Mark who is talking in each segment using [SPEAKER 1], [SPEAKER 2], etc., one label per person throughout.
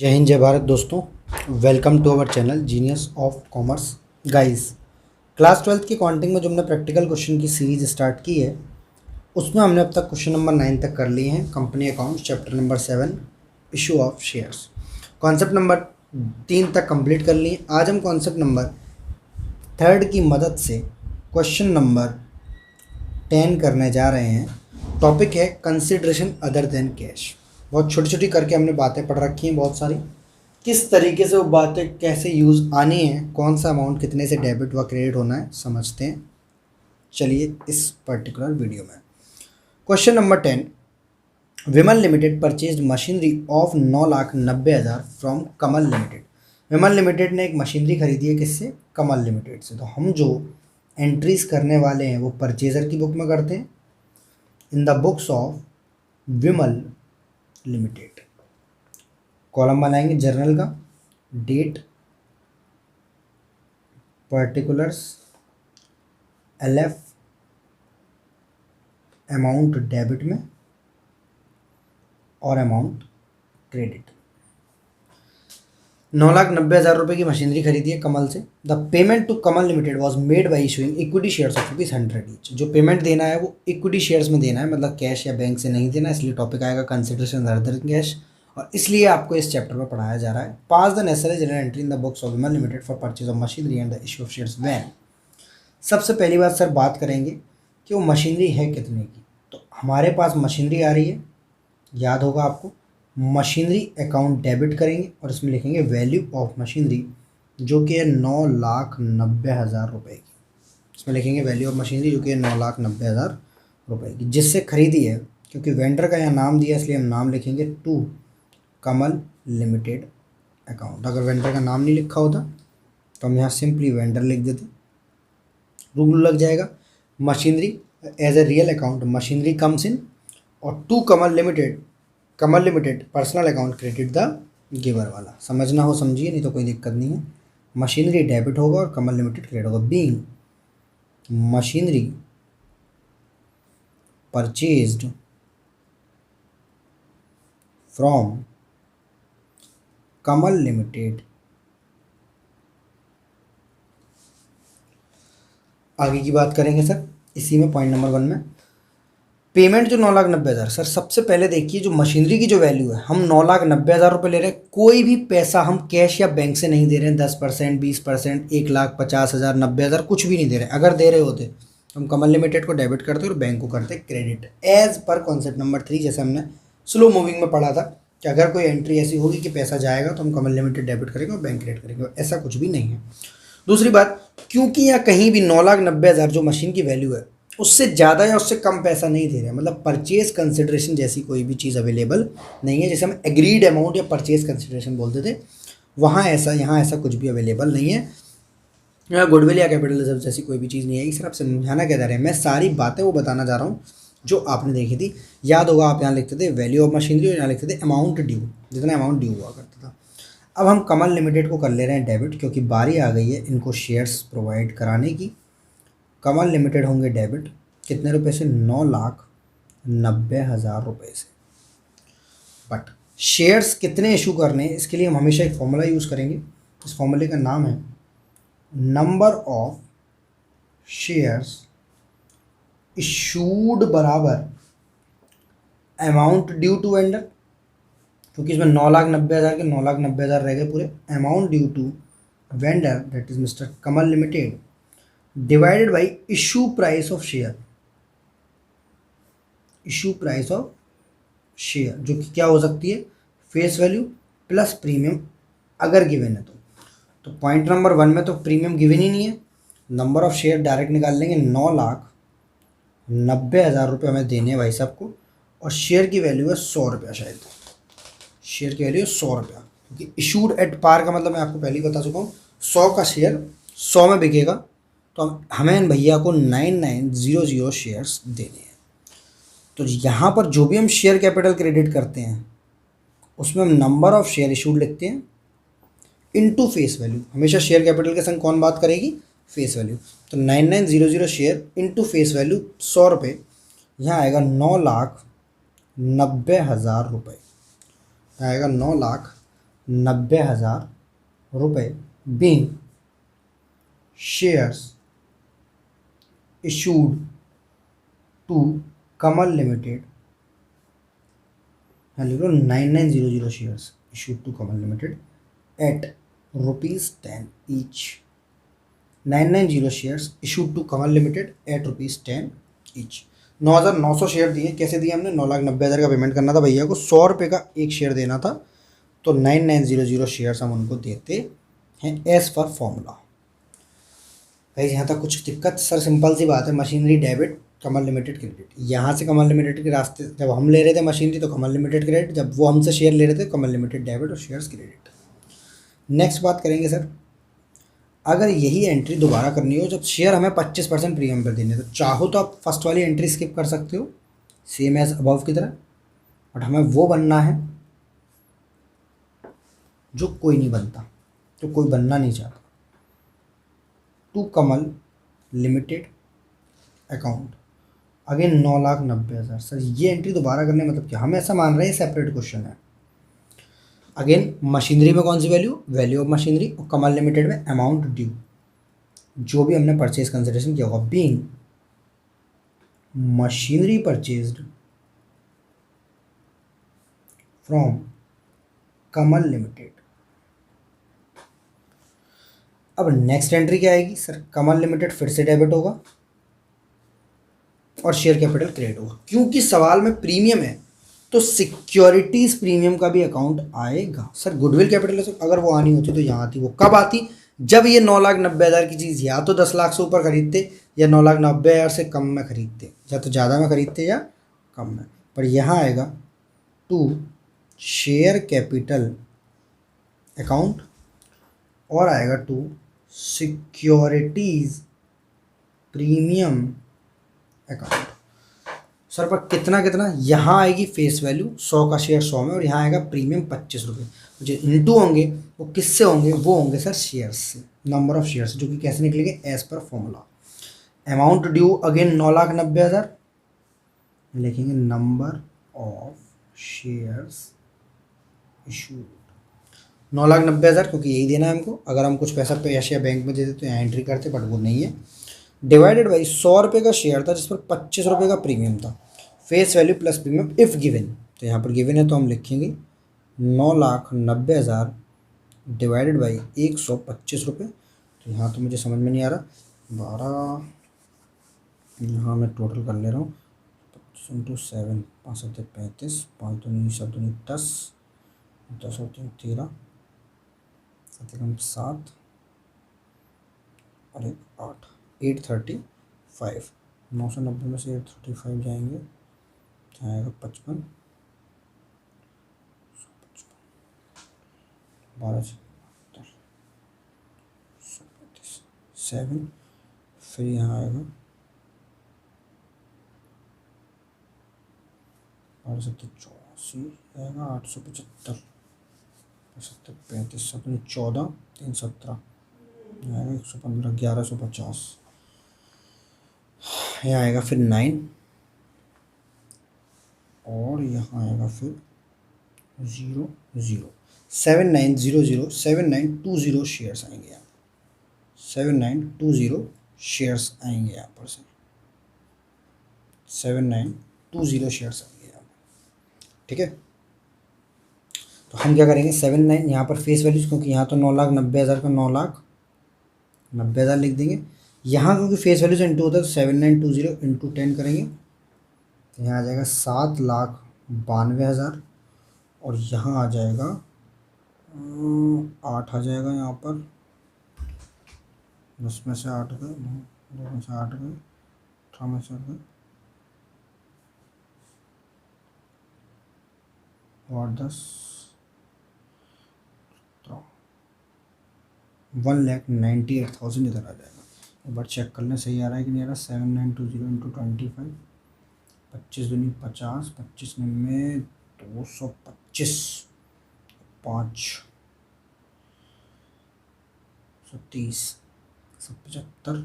[SPEAKER 1] जय हिंद जय भारत दोस्तों, welcome to our channel genius of commerce guys. Class 12th की अकाउंटिंग में जो हमने प्रैक्टिकल क्वेश्चन की सीरीज स्टार्ट की है उसमें हमने अब तक क्वेश्चन नंबर 9 तक कर लिए हैं। Company accounts chapter number 7 issue of shares, concept number 3 तक कंप्लीट कर लिए। आज हम कॉन्सेप्ट नंबर 3 की मदद से क्वेश्चन नंबर 10 करने जा रहे हैं। टॉपिक है कंसिडरेशन अदर देन कैश। बहुत छोटी छोटी करके हमने बातें पढ़ रखी हैं, बहुत सारी। किस तरीके से वो बातें कैसे यूज़ आनी है, कौन सा अमाउंट कितने से डेबिट व क्रेडिट होना है, समझते हैं। चलिए इस पर्टिकुलर वीडियो में question number 10, Vimal limited purchased machinery of 9,90,000 from Kamal limited. Vimal limited ने एक मशीनरी खरीदी है, किससे? कमल लिमिटेड से। तो हम जो एंट्रीज करने वाले हैं वो परचेजर की बुक में करते हैं, in the books of Vimal limited. Column बनाएंगे जर्नल का, date, particulars, LF, amount debit में और अमाउंट क्रेडिट। 9,90,000 रुपये की मशीनरी खरीदी है कमल से। The payment to Kamal limited was made by issuing equity shares of ₹100 each. जो पेमेंट देना है वो इक्विटी शेयर्स में देना है, मतलब कैश या बैंक से नहीं देना, इसलिए टॉपिक आएगा कंसिडरेशन अदर देन कैश, और इसलिए आपको इस चैप्टर में पढ़ाया जा रहा है। Pass the necessary journal entry in the books of Vimal limited for purchase of machinery and the issue of shares when. सबसे पहली बात सर बात करेंगे कि वो मशीनरी है कितने की। तो हमारे पास मशीनरी आ रही है, याद होगा आपको, मशीनरी अकाउंट डेबिट करेंगे और इसमें लिखेंगे वैल्यू ऑफ मशीनरी, जो कि है 9,90,000 रुपये की। इसमें लिखेंगे वैल्यू ऑफ मशीनरी जो कि है 9,90,000 रुपये की, जिससे खरीदी है। क्योंकि वेंडर का यहाँ नाम दिया इसलिए हम नाम लिखेंगे टू कमल लिमिटेड अकाउंट। अगर वेंडर का नाम नहीं लिखा होता तो हम यहाँ सिंपली वेंडर लिख देते, रूल लग जाएगा। Machinery as a real account machinery comes in, और to Kamal limited personal account credit the giver वाला। समझना हो समझिए, नहीं तो कोई दिक्कत नहीं है। मशीनरी डेबिट होगा और कमल लिमिटेड क्रेडिट होगा। Being machinery purchased from Kamal limited. आगे की बात करेंगे सर इसी में, पॉइंट नंबर 1 में पेमेंट जो 9,90,000। सर सबसे पहले देखिए जो मशीनरी की जो वैल्यू है, हम 9,90,000 रुपये ले रहे हैं। कोई भी पैसा हम कैश या बैंक से नहीं दे रहे हैं, 10%, 20%, 1,50,000, 90,000 कुछ भी नहीं दे रहे हैं। अगर दे रहे होते तो हम कमल लिमिटेड को डेबिट करते और बैंक को करते credit, as per concept number 3, जैसे हमने स्लो मूविंग में पढ़ा था कि अगर कोई एंट्री ऐसी होगी कि पैसा जाएगा तो हम कमल लिमिटेड डेबिट करेंगे और बैंक क्रेडिट करेंगे, ऐसा कुछ भी नहीं है। दूसरी बात, क्योंकि यहाँ कहीं भी 9,90,000 जो मशीन की वैल्यू है उससे ज़्यादा या उससे कम पैसा नहीं दे रहे हैं, मतलब परचेज कंसिडरेशन जैसी कोई भी चीज़ अवेलेबल नहीं है। जैसे हम एग्रीड अमाउंट या परचेज कंसिडरेशन बोलते थे, वहाँ ऐसा, यहाँ ऐसा कुछ भी अवेलेबल नहीं है। यहाँ गुडविल या कैपिटल रिजर्व जैसी कोई भी चीज़ नहीं है। सर आप समझाना क्या जा रहे हैं, मैं सारी बातें वो बताना जा रहा हूँ जो आपने देखी थी। याद होगा आप यहाँ लिखते थे वैल्यू ऑफ मशीनरी और यहाँ लिखते थे अमाउंट ड्यू, जितना अमाउंट ड्यू हुआ करता था। अब हम कमल लिमिटेड को कर ले रहे हैं डेबिट, क्योंकि बारी आ गई है इनको शेयर्स प्रोवाइड कराने की। कमल लिमिटेड होंगे डेबिट कितने रुपए से? 9,90,000 रुपये से। बट शेयर्स कितने इशू करने हैं, इसके लिए हम हमेशा एक फॉर्मूला यूज़ करेंगे। इस फॉर्मूले का नाम है नंबर ऑफ शेयर्स इशूड बराबर अमाउंट ड्यू टू वेंडर, क्योंकि इसमें 9,90,000 के 9,90,000 रह गए पूरे। Amount due to vendor that is mister Kamal limited divided by issue price of share. Issue price of share जो कि क्या हो सकती है? फेस वैल्यू प्लस प्रीमियम, अगर गिवन है तो पॉइंट नंबर 1 में तो प्रीमियम गिवन ही नहीं है। नंबर ऑफ शेयर डायरेक्ट निकाल लेंगे, 9,90,000 रुपये हमें देने हैं भाई साहब को, और शेयर की वैल्यू है 100 रुपया। शायद शेयर की वैल्यू है 100 रुपया, क्योंकि इशूड एट पार का मतलब मैं आपको पहले ही बता चुका हूँ, 100 का शेयर 100 में बिकेगा, तो हमें भैया को 9,900 शेयर्स देने हैं। तो यहाँ पर जो भी हम शेयर कैपिटल क्रेडिट करते हैं उसमें हम नंबर ऑफ शेयर इशूड लिखते हैं इनटू फेस वैल्यू। हमेशा शेयर कैपिटल के संग कौन बात करेगी? Face value. तो 9,900 शेयर इनटू फेस वैल्यू 100 रुपये, यहाँ आएगा 9,90,000 रुपये, आएगा 90,000 रुपये being shares issued to Kamal limited, हाँ लिख लो 9900 shares issued to Kamal limited at ₹10 each. 990 shares issued to Kamal limited at ₹10 each. 9,900 share दिए। कैसे दिए हमने? 9,90,000 का पेमेंट करना था भैया को, 100 रुपये का एक शेयर देना था, तो 9900 शेयर्स हम उनको देते हैं एज पर फॉर्मूला। भाई यहाँ तक कुछ दिक्कत? सर सिंपल सी बात है, मशीनरी डेबिट, कमल लिमिटेड क्रेडिट। यहाँ से कमल लिमिटेड के रास्ते जब हम ले रहे थे मशीनरी तो कमल लिमिटेड क्रेडिट, जब वो हमसे शेयर ले रहे थे कमल लिमिटेड डेबिट और शेयर्स क्रेडिट। नेक्स्ट बात करेंगे सर, अगर यही एंट्री दोबारा करनी हो जब शेयर हमें 25% प्रीमियम पर देने, तो चाहो तो आप फर्स्ट वाली एंट्री स्किप कर सकते हो सेम एज अबव की तरह, बट हमें वो बनना है जो कोई नहीं बनता, जो कोई बनना नहीं चाहता। To Kamal limited account again 9,90,000। Sir ये एंट्री दोबारा करने मतलब क्या? हम ऐसा मान रहे हैं सेपरेट क्वेश्चन है। अगेन मशीनरी में कौन सी वैल्यू? वैल्यू ऑफ मशीनरी, और कमल लिमिटेड में अमाउंट ड्यू, जो भी हमने परचेज कंसिडरेशन किया होगा, being machinery purchased from Kamal limited. अब नेक्स्ट एंट्री क्या आएगी सर? कमल लिमिटेड फिर से डेबिट होगा और शेयर कैपिटल क्रेडिट होगा। क्योंकि सवाल में प्रीमियम है तो सिक्योरिटीज प्रीमियम का भी अकाउंट आएगा। सर गुडविल कैपिटल अगर वो आनी होती तो यहाँ आती, वो कब आती? जब ये 9,90,000 की चीज़ या तो 10 लाख से ऊपर खरीदते या 9,90,000 से कम में खरीदते, या तो ज़्यादा में खरीदते या कम में। पर यहाँ आएगा टू शेयर कैपिटल अकाउंट और आएगा to securities premium account. Sir पर कितना कितना? यहाँ आएगी फेस वैल्यू 100 का शेयर 100 में, और यहाँ आएगा प्रीमियम 25 रुपये। जो इंटू होंगे वो किससे होंगे? वो होंगे सर शेयर्स से, नंबर ऑफ शेयर्स, जो कि कैसे निकलेंगे? As per formula. Amount due again 9,90,000, लिखेंगे नंबर ऑफ शेयर्स इशूड 9,90,000, क्योंकि यही देना है हमको। अगर हम कुछ पैसा कैश या बैंक में देते तो यहाँ एंट्री करते, बट वो नहीं है। डिवाइडेड बाई 100 रुपये का शेयर था जिस पर 25 रुपये का प्रीमियम था, face value plus premium if given. तो यहाँ पर गिवन है तो हम लिखेंगे 9,90,000 डिवाइडेड बाई 125 रुपये। तो यहाँ तो मुझे समझ में नहीं आ रहा, 12, यहाँ मैं टोटल कर ले रहा हूँ, 25 इंटू 7, 5 7 35, 5 दूनी 7 दूनी 10, 10 और 3 13, 7 और 1 8, 835। 990 में से 835 जाएंगे तो आएगा 55, 12 7, फिर यहाँ आएगा 12 7 84 आएगा 875, 70 35 7 14, 3 17 आएगा 115, 1150। यहाँ आएगा फिर 9 और यहाँ आएगा फिर 0 0, 7900 7920 शेयर्स आएंगे यहाँ, 7920 शेयर्स आएंगे यहाँ पर से, 7920 शेयर्स आएंगे यहाँ पर। ठीक है, तो हम क्या करेंगे 79 यहाँ पर फेस वैल्यूज, क्योंकि यहाँ तो 9,90,000 का 9,90,000 लिख देंगे। यहाँ क्योंकि फेस वैल्यू से इंटू होता है तो 7920 इंटू 10 करेंगे तो यहाँ आ जाएगा 7,92,000, और यहाँ आ जाएगा 8 आ जाएगा यहाँ पर, 10 में से 8 गए, 2 में से 8 गए, 18 में से 8 गए, और 10 1,98,000 इधर आ जाएगा। एक बार चेक कर लें सही आ रहा है कि नहीं आ रहा। 7920 इंटू 25, 25 दूनी 50, 25 में 225, 5 30, 75,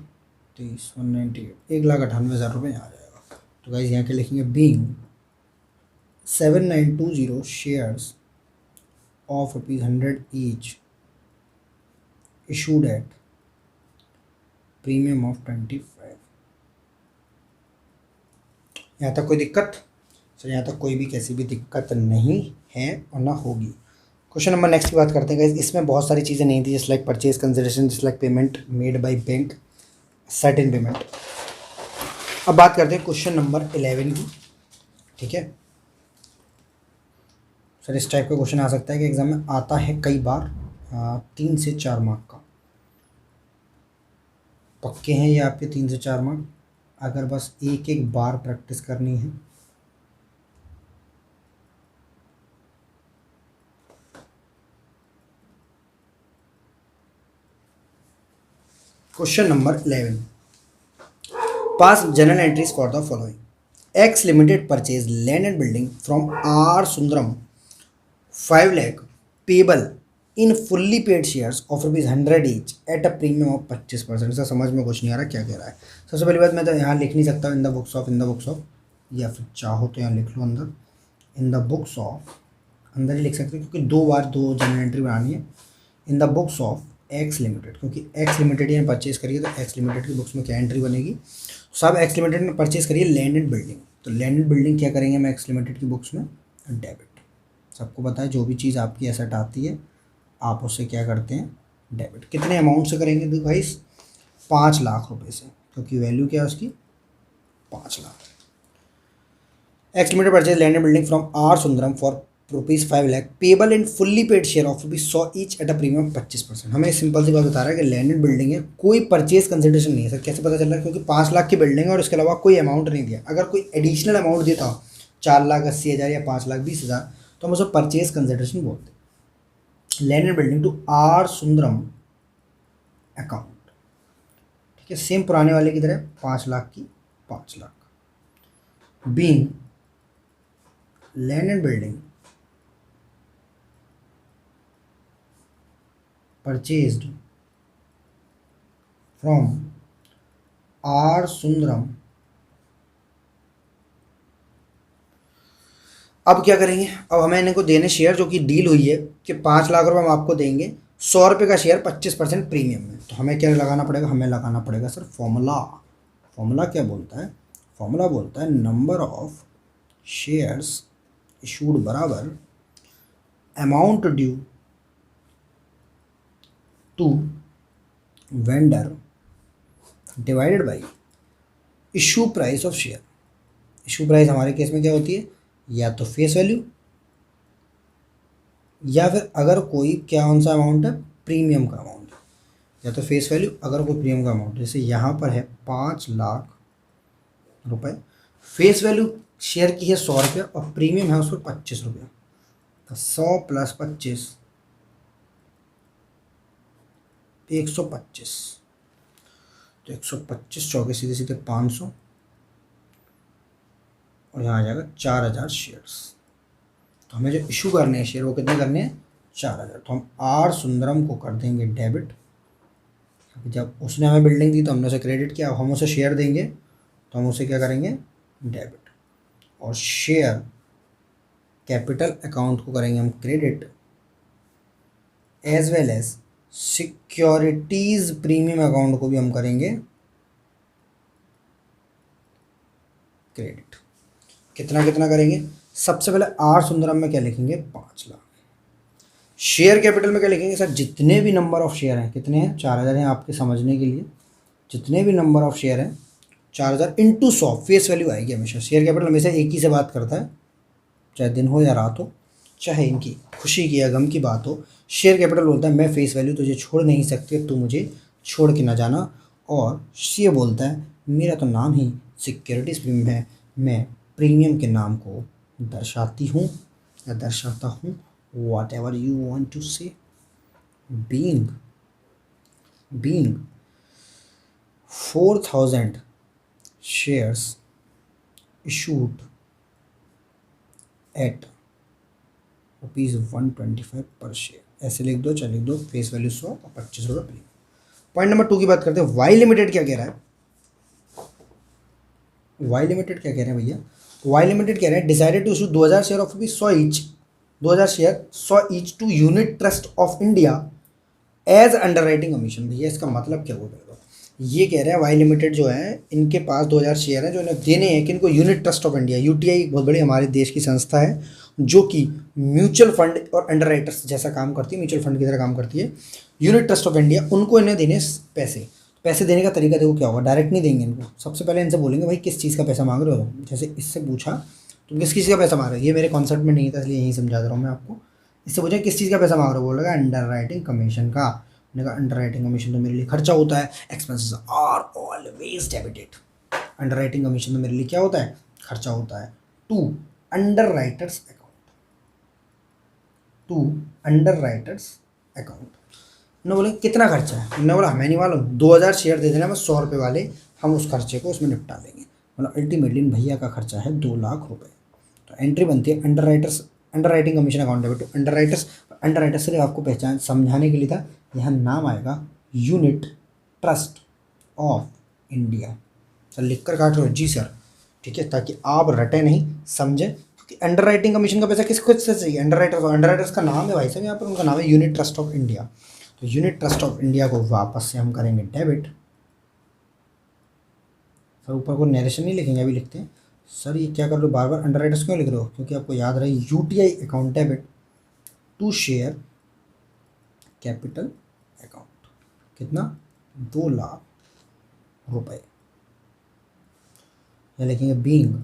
[SPEAKER 1] 30, 198, 1,98,000 रुपये यहाँ आ जाएगा। तो गाइस यहाँ के लिखेंगे being 7920 shares of ₹100 each issued at premium of 25। यहाँ तक कोई दिक्कत? सर यहाँ तक कोई भी कैसी भी दिक्कत नहीं है और ना होगी। क्वेश्चन नंबर नेक्स्ट की बात करते हैं गाइस। इसमें बहुत सारी चीज़ें नहीं थी, just like purchase consideration, just like payment made by bank, certain payment. अब बात करते हैं क्वेश्चन नंबर 11 की। ठीक है सर, इस टाइप का क्वेश्चन आ सकता है कि एग्जाम में आता है कई बार, 3 से 4 मार्क का। पक्के हैं ये आपके 3 से 4 मार्क, अगर बस एक एक बार प्रैक्टिस करनी है। Question number 11, pass general entries for the following. X limited purchase land and building from R Sundaram 5 lakh payable in fully paid shares of ₹100 each at a premium of 25%। Sir समझ में कुछ नहीं आ रहा क्या कह रहा है। सबसे पहली बात, मैं तो यहाँ लिख नहीं सकता इन द बुक्स ऑफ, या फिर चाहो तो यहाँ लिख लो अंदर इन द बुक्स ऑफ, अंदर ही लिख सकते हैं क्योंकि 2 बार 2 जनरल एंट्री बनानी है। इन the books of X limited, क्योंकि एक्स लिमिटेड ने परचेज करिए तो एक्स लिमिटेड की बुक्स में क्या एंट्री बनेगी? सब एक्स लिमिटेड ने परचेज करिए लैंड एंड बिल्डिंग, तो लैंड एंड बिल्डिंग क्या करेंगे हम एक्स लिमिटेड की बुक्स में? डेबिट। सबको पता है जो भी चीज़ आपकी एसेट आती है आप उससे क्या करते हैं? डेबिट। कितने अमाउंट से करेंगे? देखो भाई 5 लाख रुपए से, क्योंकि वैल्यू क्या है उसकी? 5 lakh. X limited purchase land and building from R Sundaram for ₹5 lakh payable in fully paid share of ₹100 each at a premium 25%। हमें सिंपल सी बात बता रहा है कि लैंड एंड बिल्डिंग है, कोई परचेज कंसिडरेशन नहीं है। सर कैसे पता चल रहा है? क्योंकि 5 लाख की बिल्डिंग है और इसके अलावा कोई अमाउंट नहीं दिया। अगर कोई एडिशनल अमाउंट देता हो 4,80,000 या 5,20,000 तो हम उसे परचेज कंसिडरेशन बोलते हैं। Land and building to R Sundaram account, ठीक है, सेम पुराने वाले की तरह 5 लाख की 5 lakh. Being land and building purchased from R Sundaram। अब क्या करेंगे? अब हमें इनको देने शेयर, जो कि डील हुई है कि 5 लाख रुपए हम आपको देंगे, 100 रुपये का शेयर 25% प्रीमियम में। तो हमें क्या लगाना पड़ेगा? हमें लगाना पड़ेगा सर फॉर्मूला। फॉर्मूला क्या बोलता है? फॉर्मूला बोलता है नंबर ऑफ शेयर्स इशूड बराबर amount due to vendor divided by issue price of share. Issue price हमारे केस में क्या होती है? या तो फेस वैल्यू, या फिर अगर कोई क्या कौन सा अमाउंट है? प्रीमियम का अमाउंट। या तो फेस वैल्यू, अगर कोई प्रीमियम का अमाउंट, जैसे यहाँ पर है 5 लाख रुपए, फेस वैल्यू शेयर की है 100 रुपये और प्रीमियम है उस पर 25 रुपये, तो 100 + 25 125। तो 125 चौके सीधे सीधे 500 और यहाँ आ जाएगा 4,000 शेयर्स। तो हमें जो इशू करने हैं शेयर वो कितने करने हैं? 4,000। तो हम आर सुंदरम को कर देंगे डेबिट, क्योंकि जब उसने हमें बिल्डिंग दी तो हमने उसे क्रेडिट किया। अब हम उसे शेयर देंगे तो हम उसे क्या करेंगे? डेबिट। और शेयर कैपिटल अकाउंट को करेंगे हम credit, as well as securities premium account को भी हम करेंगे क्रेडिट। कितना कितना करेंगे? सबसे पहले आर सुंदरम में क्या लिखेंगे? 5 लाख। शेयर कैपिटल में क्या लिखेंगे? सर जितने भी नंबर ऑफ शेयर हैं, कितने हैं? 4,000 हैं। आपके समझने के लिए, जितने भी नंबर ऑफ शेयर हैं 4,000 इंटू 100, फेस वैल्यू आएगी हमेशा। शेयर कैपिटल हमेशा एक ही से बात करता है, चाहे दिन हो या रात हो, चाहे इनकी खुशी की या गम की बात हो। शेयर कैपिटल बोलता है मैं फेस वैल्यू तुझे छोड़ नहीं सकती, तू मुझे छोड़ के ना जाना। और ये बोलता है मेरा तो नाम ही सिक्योरिटीज प्रीमियम है, मैं प्रीमियम के नाम को दर्शाती हूँ या दर्शाता हूँ, whatever you want to say. Being 4,000 shares issued at ₹125 per share. ऐसे लिख दो, चाहे लिख दो फेस वैल्यू 100 और 25 रुपये प्रीमियम। पॉइंट नंबर 2 की बात करते हैं। वाई लिमिटेड क्या कह रहा है? वाई लिमिटेड क्या कह रहे हैं भैया? वाई लिमिटेड कह रहे हैं decided to issue 2,000 share of ₹100 each 2000 share saw each to unit trust of India as underwriting commission. भैया इसका मतलब क्या हुआ? ये कह रहे हैं वाई लिमिटेड जो है इनके पास 2000 शेयर हैं जो इन्हें देने हैं किनको? Unit trust of India. UTI एक बहुत बड़ी हमारे देश की संस्था है जो कि म्यूचुअल फंड और अंडर राइटर्स जैसा काम करती है, म्यूचुअल फंड की तरह काम करती है। यूनिट ट्रस्ट ऑफ इंडिया, उनको इन्हें देने पैसे। पैसे देने का तरीका देखो क्या होगा, डायरेक्ट नहीं देंगे इनको। सबसे पहले इनसे बोलेंगे भाई किस चीज़ का पैसा मांग रहे हो। जैसे इससे पूछा तुम किस चीज़ का पैसा मांग रहे हो, ये मेरे कॉन्सेप्ट में नहीं था इसलिए यही समझा दे रहा हूँ मैं आपको। इससे पूछा किस चीज़ का पैसा मांग रहे हो, बोलेगा अंडर राइटिंग कमीशन का। मैंने कहा अंडर राइटिंग कमीशन तो मेरे लिए खर्चा होता है, expenses are always debited. Underwriting commission तो मेरे लिए क्या होता है? खर्चा होता है। To underwriters account, to underwriters account. उन्होंने बोले कितना खर्चा है? मैंने बोला हमें नहीं मालूम, 2000 शेयर दे देना बस 100 रुपये वाले, हम उस खर्चे को उसमें निपटा लेंगे। मतलब अल्टीमेटली भैया का खर्चा है 2 लाख रुपए। तो एंट्री बनती है underwriters, underwriting commission account debit to underwriters. Underwriters सिर्फ आपको पहचान समझाने के लिए था, यहाँ नाम आएगा unit trust of India. Sir लिख कर काट रहे हो? जी सर, ठीक है, ताकि आप रटे नहीं, समझे। क्योंकि अंडर राइटिंग कमीशन का पैसा किसको से चाहिए? Under writers. अंडर राइटर्स का नाम है भाई साहब यहाँ पर, उनका नाम है यूनिट ट्रस्ट ऑफ इंडिया। तो यूनिट ट्रस्ट ऑफ इंडिया को वापस से हम करेंगे डेबिट। सर ऊपर को नरेशन नहीं लिखेंगे, अभी लिखते हैं। सर ये क्या कर रहे हो, बार बार अंडर राइटर्स क्यों लिख रहे हो? क्योंकि आपको याद रहे UTI account debit to share capital account. कितना? 2 लाख रुपए। या लिखेंगे being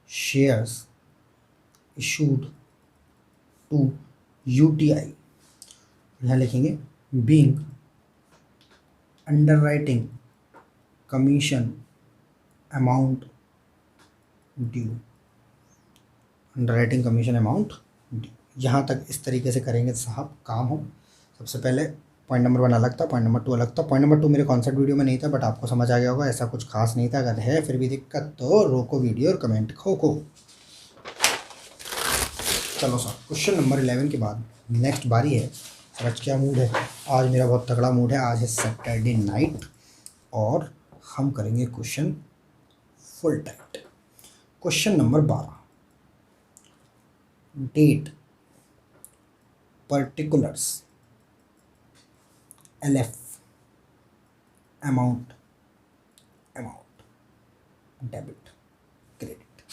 [SPEAKER 1] shares issued to UTI. यहाँ लिखेंगे being underwriting commission amount due, underwriting commission amount due. यहाँ तक इस तरीके से करेंगे साहब काम हो। सबसे पहले पॉइंट नंबर 1 अलग था, पॉइंट नंबर 2 अलग था। पॉइंट नंबर 2 मेरे कॉन्सेप्ट वीडियो में नहीं था, बट आपको समझ आ गया होगा, ऐसा कुछ खास नहीं था। अगर है फिर भी दिक्कत तो रोको वीडियो और कमेंट खो। चलो सर क्वेश्चन नंबर 11 के बाद नेक्स्ट बारी है। आज क्या मूड है? आज मेरा बहुत तगड़ा मूड है। आज है सैटरडे नाइट और हम करेंगे question full tight. Question number 12, date, particulars, LF, amount, debit, credit.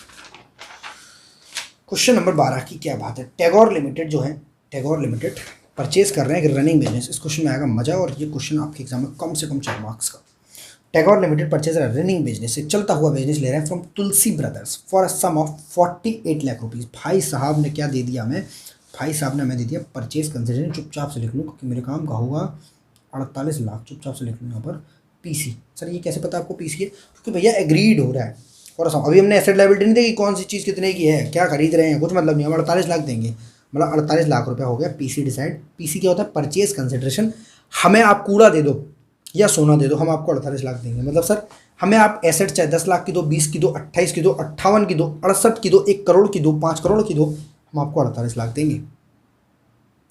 [SPEAKER 1] Question number 12 की क्या बात है? टैगोर लिमिटेड जो है, टैगोर लिमिटेड परचेज कर रहे हैं एक रनिंग बिजनेस। इस क्वेश्चन में आएगा मजा, और ये क्वेश्चन आपके एग्जाम में कम से कम 4 मार्क्स का। Tagore limited purchase running business, से चलता हुआ बिजनेस ले रहे हैं from Tulsi brothers for a sum of 48 lakh rupees. भाई साहब ने क्या दे दिया हमें? भाई साहब ने हमें दे दिया परचेज कंसिडरेशन। चुपचाप से लिख लूँ क्योंकि मेरे काम का होगा 48 लाख। चुपचाप से लिख लूँ यहाँ पर पीसी। सर ये कैसे पता आपको पीसी है? क्योंकि भैया एग्रीड हो रहा है। और अभी हमने एसेट लायबिलिटी नहीं देखी कौन सी चीज़ कितने की है, क्या खरीद रहे हैं, कुछ मतलब नहीं। हम 48 लाख देंगे, मतलब 48 लाख रुपया हो गया पीसी डिसाइड। पीसी क्या होता है? Purchase consideration. हमें आप कूड़ा दे दो या सोना दे दो, हम आपको 48 लाख देंगे। मतलब सर हमें आप एसेट चाहे 10 लाख की दो, 20 की दो, 28 की दो, 58 की दो, 68 की दो, 1 करोड़ की दो, 5 करोड़ की दो, हम आपको 48 लाख देंगे।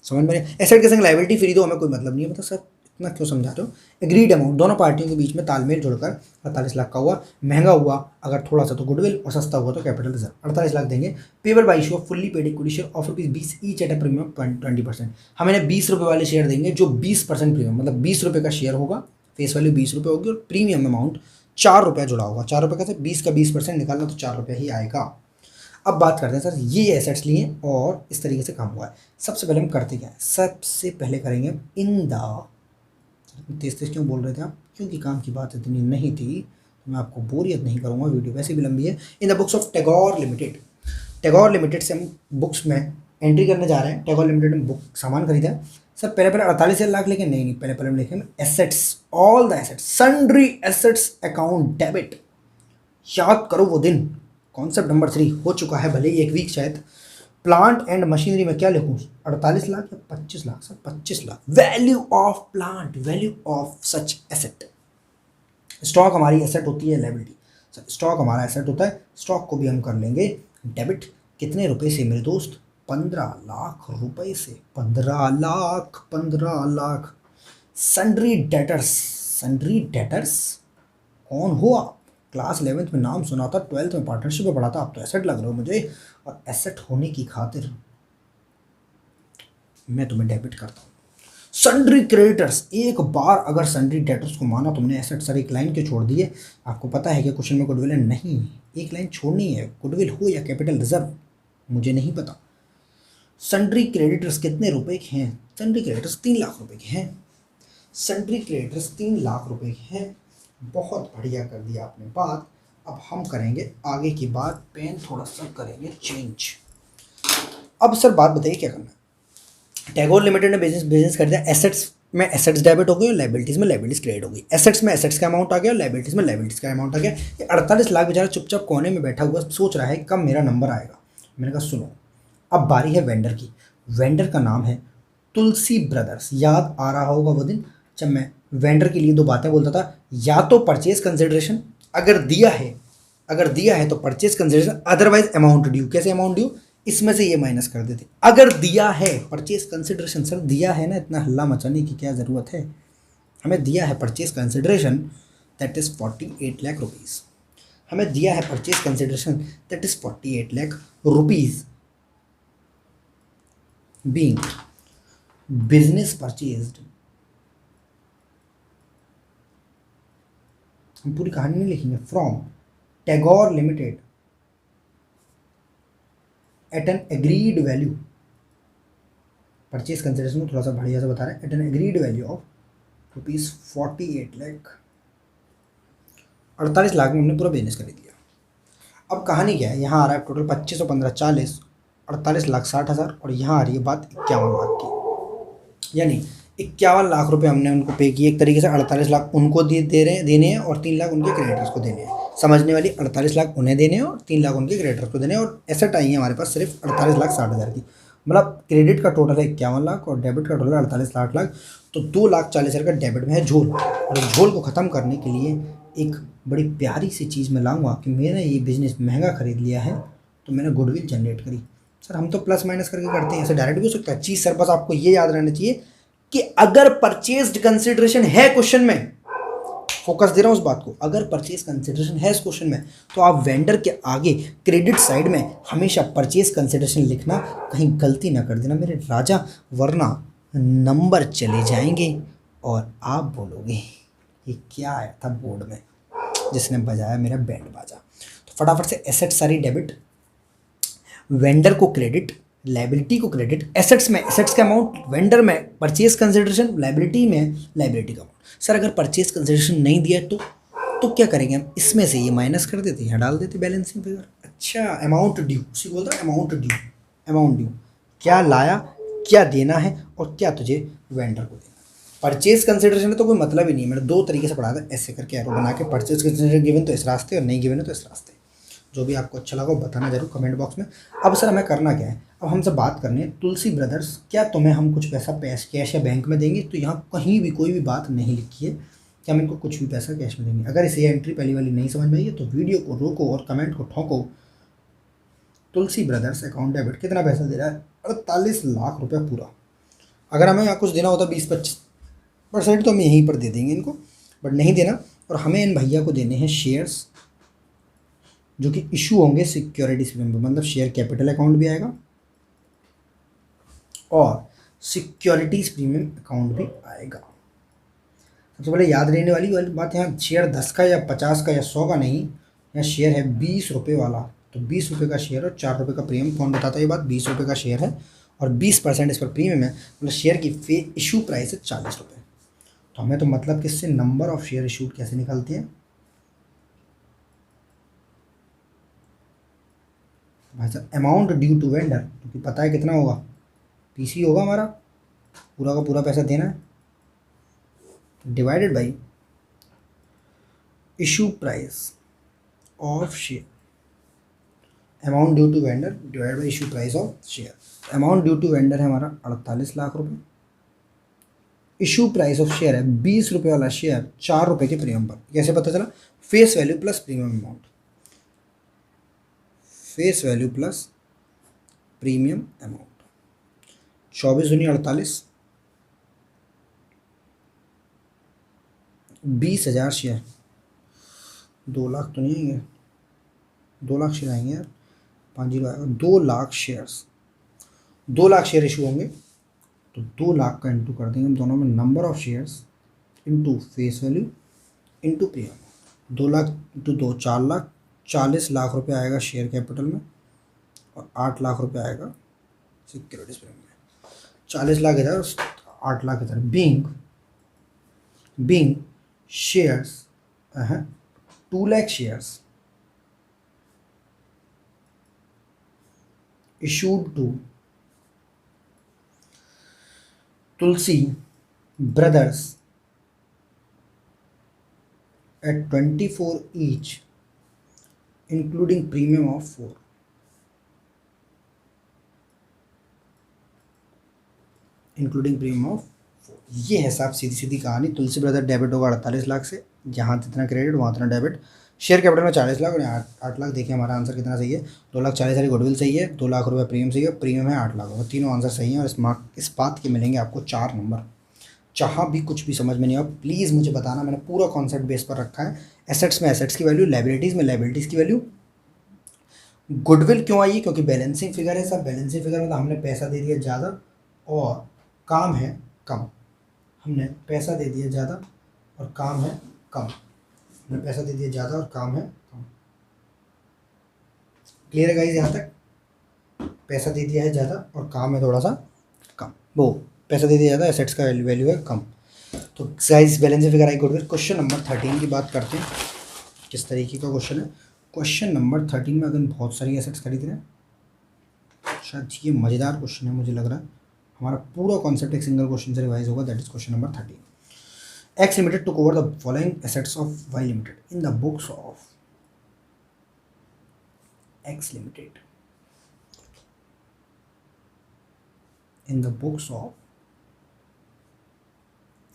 [SPEAKER 1] समझ में? एसेट के संग लायबिलिटी फ्री दो, हमें कोई मतलब नहीं है। मतलब सर इतना क्यों समझा रहे हो? एग्रीड अमाउंट, दोनों पार्टियों के बीच में तालमेल जुड़कर 48 लाख का हुआ। महंगा हुआ अगर थोड़ा सा तो गुडविल, और सस्ता हुआ तो कैपिटल रिजर्व। 48 लाख देंगे। Payable by issue off fully paid equity share of ₹20 each at a premium 20%। हम इन्हें 20 रुपये वाले शेयर देंगे जो 20% प्रीमियम, मतलब 20 रुपये का शेयर होगा, फेस वैल्यू 20 रुपये होगी, और प्रीमियम अमाउंट 4 रुपये जुड़ा होगा। 4 रुपये का 20 का 20% निकालना तो 4 रुपये ही आएगा। अब बात करते हैं सर ये एसेट्स लिए और इस तरीके से काम हुआ है। सबसे पहले हम करते क्या है? सबसे पहले करेंगे इन द, तेज तेज क्यों बोल रहे थे आप? क्योंकि काम की बात इतनी नहीं थी, तो मैं आपको बोरियत नहीं करूँगा, वीडियो वैसे भी लंबी है। इन the books of Tagore limited. Tagore limited से हम बुक्स में एंट्री करने जा रहे हैं। टैगोर लिमिटेड में बुक सामान खरीदा है सर। पहले 48 लाख लेके नहीं, पहले हम लिखेंगे assets, all the assets, sundry assets account debit. याद करो वो दिन, कॉन्सेप्ट नंबर 3 हो चुका है, भले ही 1 वीक शायद। प्लांट एंड मशीनरी में क्या लिखूँ? 48 लाख या 25 lakh? Sir 25 lakh. Value of plant, value of such asset. Stock हमारी एसेट होती है, लायबिलिटी। सर स्टॉक हमारा एसेट होता है, स्टॉक को भी हम कर लेंगे डेबिट। कितने रुपए से मेरे दोस्त? 15 लाख रुपए से। 15 lakh. Sundry debtors, sundry debtors कौन हो आप? क्लास 11th में नाम सुना था, 12th में पार्टनरशिप में पढ़ा था, आप तो एसेट लग रहे हो मुझे। और एसेट होने की खातिर मैं तुम्हें डेबिट करता हूँ। सन्ड्री क्रेडिटर्स, एक बार अगर सन्ड्री डेटर्स को माना तुमने एसेट सर एक लाइन क्यों छोड़ दिए? आपको पता है कि क्वेश्चन में गुडविल है? नहीं, एक लाइन छोड़नी है, गुडविल हो या कैपिटल रिजर्व मुझे नहीं पता। सन्ड्री क्रेडिटर्स कितने रुपए के हैं? सन्ड्री क्रेडिटर्स 3 लाख रुपए के हैं। सन्ड्री क्रेडिटर्स 3 लाख रुपए के हैं। बहुत बढ़िया कर दिया आपने बात। अब हम करेंगे आगे की बात, पेन थोड़ा सा करेंगे चेंज। अब सर बात बताइए क्या करना है? टैगोर लिमिटेड ने बिजनेस कर दिया, एसेट्स में एसेट्स डेबिट हो गई और लाइबिलिटीज़ में लाइबिलिटीज़ क्रेडिट हो गई। एसेट्स में एसेट्स का अमाउंट आ गया और लाइबिलिटीज़ में लाइबिलिटीज़ का अमाउंट आ गया। ये 48 लाख बेचारा चुपचाप कोने में बैठा हुआ सोच रहा है कब मेरा नंबर आएगा। मैंने कहा सुनो, अब बारी है वेंडर की। वेंडर का नाम है तुलसी ब्रदर्स। याद आ रहा होगा वो दिन जब मैं वेंडर के लिए 2 बातें बोलता था, या तो परचेज कंसिडरेशन अगर दिया है तो purchase consideration, otherwise amount due. कैसे अमाउंट ड्यू? इसमें से ये माइनस कर देते। अगर दिया है परचेज कंसिडरेशन, सर दिया है ना, इतना हल्ला मचाने की क्या ज़रूरत है? हमें दिया है purchase consideration that is 48 lakh rupees. हमें दिया है purchase consideration that is 48 lakh rupees being business purchased. हम पूरी कहानी नहीं लिखेंगे। From Tagore limited at an agreed value. Purchase consideration को थोड़ा सा बढ़िया से बता रहे हैं। At an agreed value of rupees 48 lakh. 48 lakh में हमने पूरा बिजनेस खरीद लिया। अब कहानी क्या है? यहाँ आ रहा है टोटल 25 और 15 40, 48 लाख 60 हज़ार, और यहाँ आ रही है बात 51 लाख की। यानी 51 लाख रुपए हमने उनको पे किए एक तरीके से। 48 लाख उनको देने हैं और 3 लाख उनके क्रेडिटर्स को देने हैं। समझने वाली, 48 लाख उन्हें देने हैं और 3 लाख उनके क्रेडिटर्स को देने हैं। और एसेट आई है हमारे पास सिर्फ 48 लाख 60 हज़ार की। मतलब क्रेडिट का टोटल है 51 लाख और डेबिट का टोटल है 48 लाख। तो 2 लाख 40 हज़ार का डेबिट में है झोल। और झोल को ख़त्म करने के लिए एक बड़ी प्यारी सी चीज़ मैं लाऊंगा कि मैंने ये बिज़नेस महंगा ख़रीद लिया है तो मैंने गुडविल जनरेट करी। सर हम तो प्लस माइनस करके करते हैं, ऐसे डायरेक्ट भी हो सकता है। चीज़ सर बस आपको ये याद रहना चाहिए कि अगर परचेज्ड कंसिडरेशन है क्वेश्चन में, फोकस दे रहा हूं उस बात को, अगर परचेज कंसिडरेशन है इस क्वेश्चन में तो आप वेंडर के आगे क्रेडिट साइड में हमेशा परचेज कंसिडरेशन लिखना, कहीं गलती ना कर देना मेरे राजा, वरना नंबर चले जाएंगे और आप बोलोगे ये क्या आया था बोर्ड में जिसने बजाया मेरा बैंड बाजा। तो फटाफट से एसेट सारी डेबिट, वेंडर को क्रेडिट, लाइबिलिटी को क्रेडिट। एसेट्स में एसेट्स का अमाउंट, वेंडर में परचेज कंसिडरेशन, लाइबिलिटी में लाइबिलिटी का अमाउंट। सर अगर परचेज कंसिडरेशन नहीं दिया तो क्या करेंगे हम? इसमें से ये माइनस कर देते, यहाँ डाल देते बैलेंसिंग फिगर। अच्छा, अमाउंट ड्यू, उसी बोलता है अमाउंट ड्यू। क्या लाया, क्या देना है और क्या तुझे वेंडर को देना। परचेज कंसिडरेशन तो कोई मतलब ही नहीं है। मैंने 2 तरीके से पढ़ा था, ऐसे करके एरो बना के। परचेज कंसिडरेशन गिवन तो इस रास्ते और नहीं गिवन है तो इस रास्ते। जो भी आपको अच्छा लगा बताना जरूर कमेंट बॉक्स में। अब सर हमें करना क्या है? अब हमसे बात करनी है तुलसी ब्रदर्स, क्या तुम्हें हम कुछ पैसा कैश या बैंक में देंगे? तो यहाँ कहीं भी कोई भी बात नहीं लिखी है कि हम इनको कुछ भी पैसा कैश में देंगे। अगर इसे एंट्री पहली वाली नहीं समझ में आई है तो वीडियो को रोको और कमेंट को ठोको। तुलसी ब्रदर्स अकाउंट डेबिट कितना पैसा दे रहा है? 48 लाख रुपया पूरा। अगर हमें यहाँ कुछ देना होता 20-25% तो हम यहीं पर दे देंगे इनको, बट नहीं देना। और हमें इन भैया को देने हैं शेयर्स जो कि इशू होंगे सिक्योरिटीज प्रीमियम, मतलब शेयर कैपिटल अकाउंट भी आएगा और सिक्योरिटीज प्रीमियम अकाउंट भी आएगा। सबसे पहले याद रहने वाली बात, यहाँ शेयर 10 का या 50 का या 100 का नहीं, यहाँ शेयर है 20 रुपये वाला। तो 20 रुपये का शेयर और 4 रुपये का प्रीमियम। कौन बताता है ये बात? 20 रुपये का शेयर है और 20% इस पर प्रीमियम है, मतलब शेयर की इशू प्राइस है 40 रुपये। तो हमें तो मतलब किससे नंबर ऑफ शेयर इशूड कैसे निकलते हैं भाई साहब? अमाउंट ड्यू टू वेंडर, क्योंकि पता है कितना होगा, पीसी होगा हमारा, पूरा का पूरा पैसा देना है, divided by issue price of share. Amount due to vendor divide by issue price of share. Amount due to vendor है हमारा 48 लाख रुपए। इशू प्राइस ऑफ शेयर है 20 रुपये वाला शेयर 4 रुपये के प्रीमियम पर। कैसे पता चला? Face value plus premium amount, face value plus premium amount. 24 दूनी 48, 20,000 शेयर, 2 लाख तो नहीं आएंगे, 2 लाख शेयर आएंगे यार, 5 जीरो आएगा, 2 lakh shares, 2 lakh share issue होंगे तो 2 लाख का इंटू कर देंगे हम दोनों में, number of shares into face value into premium. 2 lakh into 2 4 lakh, 40 lakh रुपए आएगा शेयर कैपिटल में और 8 लाख रुपए आएगा सिक्योरिटीज प्रीमियम में। 40 लाख इधर, 8 लाख इधर। Being shares 2 lakh shares issued to Tulsi brothers at 24 each, including premium of 4. Including premium of 4। ये है साहब सीधी सीधी कहानी। तुलसी ब्रदर डेबिट होगा 48 लाख से, जहाँ जितना क्रेडिट वहाँ उतना डेबिट। शेयर कैपिटल में 40 लाख और 8 लाख। देखिए हमारा आंसर कितना सही है, 2,40,000 गुडविल सही है, 2 लाख रुपये प्रीमियम सही है, प्रीमियम है 8 लाख रुपये। तीनों आंसर सही हैं और इस बात के मिलेंगे आपको 4 नंबर। जहाँ भी कुछ भी समझ में नहीं आया प्लीज़ मुझे बताना, मैंने पूरा कॉन्सेप्ट बेस पर रखा है। एसेट्स में एसेट्स की वैल्यू, लायबिलिटीज़ में लायबिलिटीज़ की वैल्यू। गुडविल क्यों आई है, क्योंकि बैलेंसिंग फिगर है सब। बैलेंसिंग फिगर मतलब हमने पैसा दे दिया ज़्यादा और काम है कम। हमने पैसा दे दिया ज़्यादा और काम है कम। हमने पैसा दे दिया ज़्यादा और काम है कम। क्लियर है गाइस यहाँ तक? पैसा दे दिया है ज़्यादा और काम है थोड़ा सा कम। वो पैसा दे दिया ज़्यादा, एसेट्स का वैल्यू है कम। तो गाइस बैलेंसिंग फिगर आई गुडविल। क्वेश्चन नंबर 13 की बात करते हैं, किस तरीके का क्वेश्चन है। क्वेश्चन नंबर 13 में अगर बहुत सारी एसेट्स खरीद रहे हैं, शायद ये मज़ेदार क्वेश्चन है मुझे लग रहा है। हमारा पूरा कॉन्सेप्ट एक सिंगल क्वेश्चन से रिवाइज होगा, that is question number 13। X limited took over the following assets of Y limited in the books of X limited. In the books of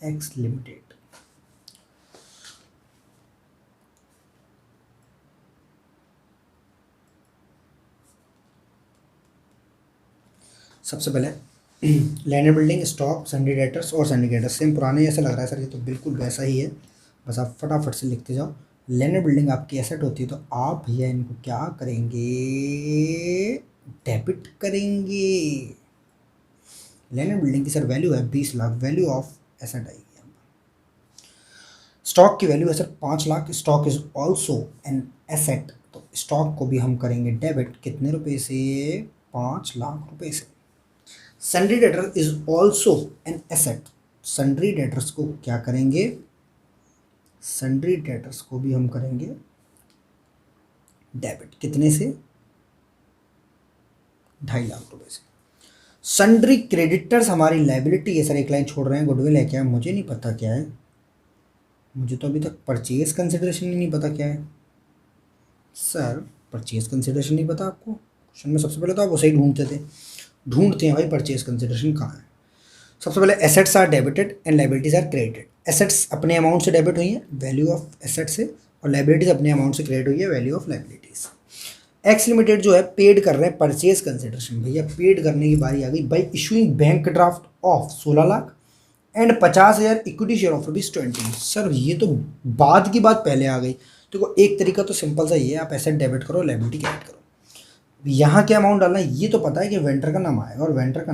[SPEAKER 1] X limited. सबसे पहले land and building, stock, sundry debtors और सिंडिकेटर्स। Same पुराने ऐसा लग रहा है sir, ये तो बिल्कुल वैसा ही है, बस आप फटाफट से लिखते जाओ। लैंड एंड बिल्डिंग आपकी एसेट होती है, तो आप भैया इनको क्या करेंगे, डेबिट करेंगे। लैंड एंड बिल्डिंग की सर वैल्यू है 20 लाख, वैल्यू ऑफ एसेट आएगी। स्टॉक की वैल्यू है sir 5 lakh, stock is also an asset, तो स्टॉक को भी हम करेंगे डेबिट। कितने रुपए से? 5 लाख रुपए से। Sundry debtor is also an asset, sundry debtors को क्या करेंगे, सन्ड्री डेटर्स को भी हम करेंगे डेबिट। कितने से? 2.5 लाख रुपए से। सन्ड्री क्रेडिटर्स हमारी लाइबिलिटी है सर, एक लाइन छोड़ रहे हैं, गुडविल है क्या, मुझे नहीं पता क्या है, मुझे तो अभी तक परचेज कंसिडरेशन ही नहीं पता क्या है। सर परचेज कंसिडरेशन नहीं पता आपको? क्वेश्चन में सबसे पहले तो आप उसे ही ढूंढते हैं भाई, परचेज कंसिडरेशन कहाँ है। सबसे पहले assets are debited and liabilities are credited. Assets अपने अमाउंट से डेबिट हुई हैं, वैल्यू ऑफ एसेट से, और लाइबिलिटीज अपने अमाउंट से क्रेडिट हुई है, value of liabilities. X limited जो है पेड कर रहे हैं परचेज कंसिडरेशन। भैया पेड करने की बारी आ गई by issuing bank draft of 16 lakh and 50,000 equity share of ₹20। Sir ये तो बाद की बात पहले आ गई। देखो एक तरीका तो सिंपल सा ही है, आप एसेट डेबिट करो, लायबिलिटी क्रेडिट करो। यहाँ क्या अमाउंट डालना है ये तो पता है कि वेंडर का नाम आएगा, और वेंडर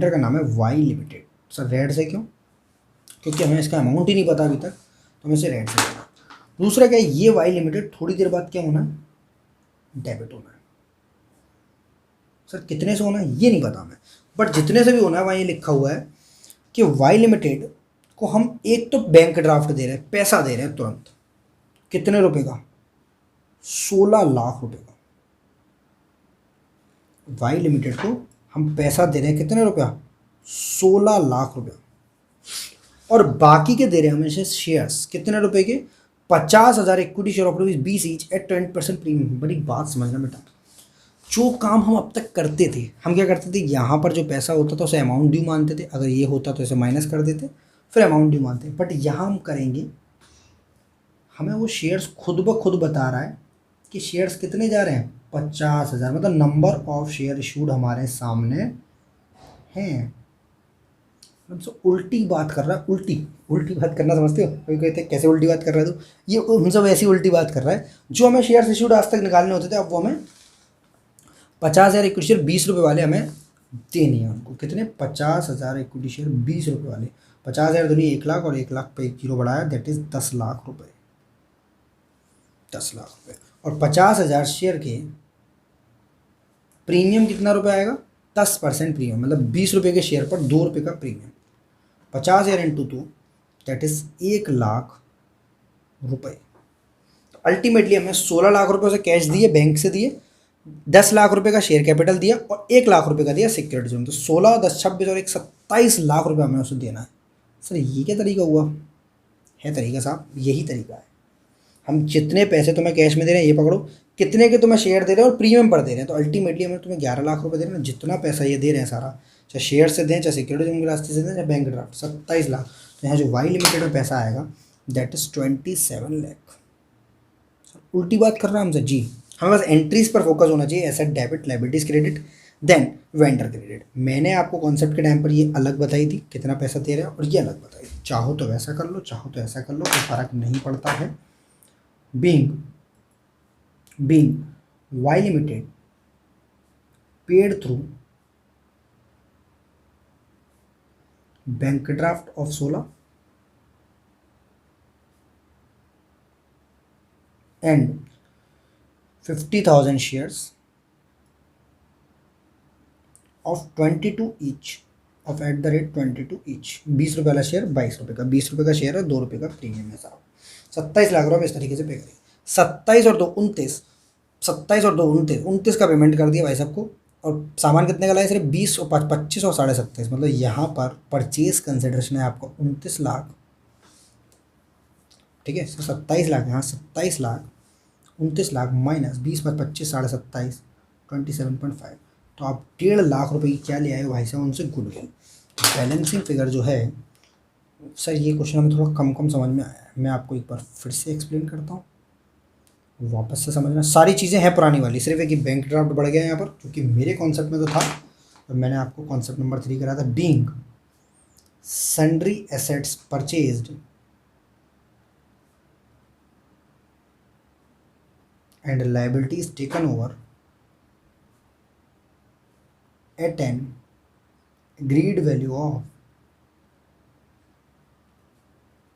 [SPEAKER 1] का नाम है वाई लिमिटेड। सर रेड से क्यों? क्योंकि हमें इसका अमाउंट ही नहीं पता अभी तक, तो हमें इसे रेड से करना। दूसरा क्या है, ये वाई लिमिटेड थोड़ी देर बाद क्या होना है, डेबिट होना है। सर कितने से होना है ये नहीं पता हमें, बट जितने से भी होना है वहाँ ये लिखा हुआ है कि वाई लिमिटेड को हम एक तो बैंक ड्राफ्ट दे रहे हैं, पैसा दे रहे हैं तुरंत। कितने रुपए का? 16 लाख रुपए का। वाई लिमिटेड को हम पैसा दे रहे हैं, कितने रुपया? 16 लाख रुपया। और बाकी के दे रहे हैं हम इसे शेयर्स, कितने रुपए के? 50,000 equity share of ₹20 each eight 20% premium. बड़ी बात समझना बेटा, जो काम हम अब तक करते थे, हम क्या करते थे, यहाँ पर जो पैसा होता था उसे अमाउंट ड्यू मानते थे, अगर ये होता तो इसे माइनस कर देते, फिर अमाउंट ड्यू मानते। बट यहाँ हम करेंगे, हमें वो शेयर्स खुद ब खुद बता रहा है कि शेयर्स कितने जा रहे हैं, 50,000, मतलब नंबर ऑफ शेयर इशूड हमारे सामने हैं। हमसे उल्टी बात कर रहा है, उल्टी बात करना समझते हो? कोई कहते हैं कैसे उल्टी बात कर रहा है, तो ये हमसे वैसी उल्टी बात कर रहा है। जो हमें शेयर्स इशूड आज तक निकालने होते थे, अब वो हमें 50,000 इक्विटी शेयर ₹20 वाले हमें देनी है उनको। कितने? 50,000 इक्विटी शेयर 20 रुपये वाले। 50,000 दूनी 1 लाख, और 1 लाख पे 1 जीरो बढ़ाया, दैट इज 10 लाख रुपये। 10 लाख रुपये। और 50,000 शेयर के प्रीमियम कितना रुपये आएगा? 10% प्रीमियम, मतलब 20 रुपये के शेयर पर 2 रुपये का premium. 50,000 into 2, that is 1 lakh रुपये। तो अल्टीमेटली हमें 16 लाख रुपये से कैश दिए, बैंक से दिए, 10 लाख रुपये का शेयर कैपिटल दिया, और 1 लाख रुपये का दिया सिक्योरिटी जोन। तो 16, 10, 26 और 1, 27 लाख रुपये हमें उसे देना है। सर ये क्या तरीका हुआ? है तरीका साहब, यही तरीका है। हम जितने पैसे तुम्हें कैश में दे रहे हैं, ये पकड़ो, कितने के तुम्हें शेयर दे रहे हैं और प्रीमियम पर दे रहे हैं, तो अल्टीमेटली हमें तुम्हें 11 लाख रुपये दे रहे हैं। जितना पैसा ये दे रहे हैं सारा, चाहे शेयर से दें, चाहे सिक्योरिटी जोन के रास्ते से दें, चाहे बैंक ड्राफ्ट, 27 लाख। तो यहाँ जो वाई लिमिटेड में पैसा आएगा दैट इज 27 लाख। उल्टी बात कर रहा है हमसे जी। हमें बस एंट्रीज पर फोकस होना चाहिए, asset debit, liabilities credit, then vendor credit. मैंने आपको कॉन्सेप्ट के टाइम पर ये अलग बताई थी, कितना पैसा दे रहा है, और ये अलग बताई थी। चाहो तो वैसा कर लो, चाहो तो ऐसा कर लो, कोई फर्क नहीं पड़ता है। Being Y limited paid through bank draft of 16 and 50,000 shares of 22 each, of at the rate 22 each. 20 रुपये वाला शेयर 22 रुपये का, 20 रुपये का शेयर है, 2 रुपये का प्रीमियम है साहब। 27 लाख रुपये इस तरीके से पे करिए। 27 और 2 29, 27 और 2 29, 29 का पेमेंट कर दिया भाई साहब को। और सामान कितने का लाया? सिर्फ 20 और 25 और 27.5, मतलब यहाँ पर परचेज कंसिडरेशन है आपको 29 लाख। ठीक है, 27 लाख, यहाँ 27 लाख, 29 लाख माइनस 20 पर 25, 27.5, 27.5। तो आप 1.5 लाख रुपए की क्या ले आए हो भाई साहब? उनसे गुडविल। बैलेंसिंग फिगर जो है सर, ये क्वेश्चन हमें थोड़ा कम समझ में आया है। मैं आपको एक बार फिर से एक्सप्लेन करता हूँ, वापस से समझना। सारी चीज़ें हैं पुरानी वाली, सिर्फ एक बैंक ड्राफ्ट बढ़ गया यहाँ पर, क्योंकि मेरे कॉन्सेप्ट में तो था। और मैंने आपको कॉन्सेप्ट नंबर 3 कराया था, being sundry assets purchased and liabilities taken over at an agreed value of